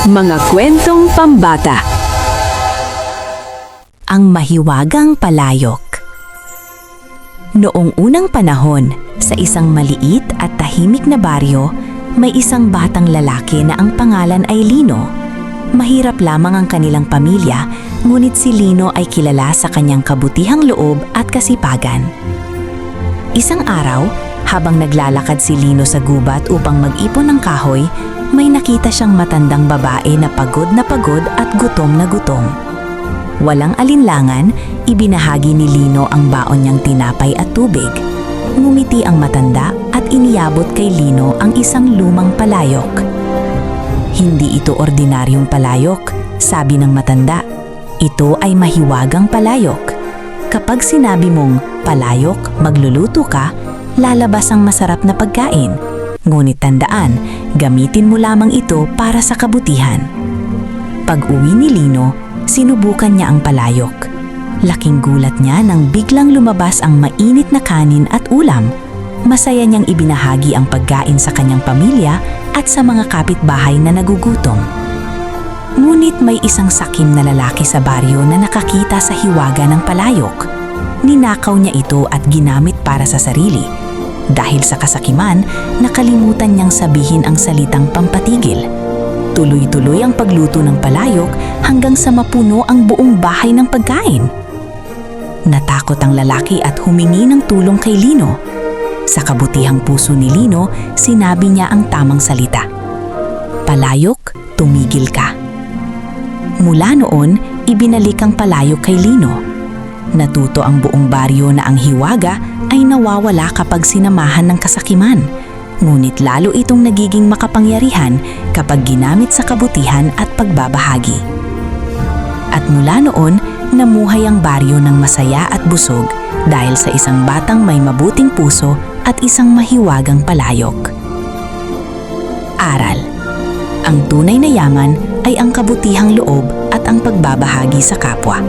Mga kwentong pambata. Ang mahiwagang palayok. Noong unang panahon, sa isang maliit at tahimik na baryo, may isang batang lalaki na ang pangalan ay Lino. Mahirap lamang ang kanilang pamilya, ngunit si Lino ay kilala sa kanyang kabutihang loob at kasipagan. Isang araw, habang naglalakad si Lino sa gubat upang mag-ipon ng kahoy, may nakita siyang matandang babae na pagod at gutom na gutom. Walang alinlangan, ibinahagi ni Lino ang baon niyang tinapay at tubig. Ngumiti ang matanda at iniyabot kay Lino ang isang lumang palayok. Hindi ito ordinaryong palayok, sabi ng matanda. Ito ay mahiwagang palayok. Kapag sinabi mong palayok, magluluto ka, lalabas ang masarap na pagkain. Ngunit tandaan, gamitin mo lamang ito para sa kabutihan. Pag-uwi ni Lino, sinubukan niya ang palayok. Laking gulat niya nang biglang lumabas ang mainit na kanin at ulam. Masaya niyang ibinahagi ang pagkain sa kanyang pamilya at sa mga kapitbahay na nagugutom. Ngunit may isang sakim na lalaki sa baryo na nakakita sa hiwaga ng palayok. Ninakaw niya ito at ginamit para sa sarili. Dahil sa kasakiman, nakalimutan niyang sabihin ang salitang pampatigil. Tuloy-tuloy ang pagluto ng palayok hanggang sa mapuno ang buong bahay ng pagkain. Natakot ang lalaki at humingi ng tulong kay Lino. Sa kabutihang puso ni Lino, sinabi niya ang tamang salita. "Palayok, tumigil ka." Mula noon, ibinalik ang palayok kay Lino. Natuto ang buong baryo na ang hiwaga ay nawawala kapag sinamahan ng kasakiman. Ngunit lalo itong nagiging makapangyarihan kapag ginamit sa kabutihan at pagbabahagi. At mula noon, namuhay ang baryo ng masaya at busog dahil sa isang batang may mabuting puso at isang mahiwagang palayok. Aral: ang tunay na yaman ay ang kabutihang loob at ang pagbabahagi sa kapwa.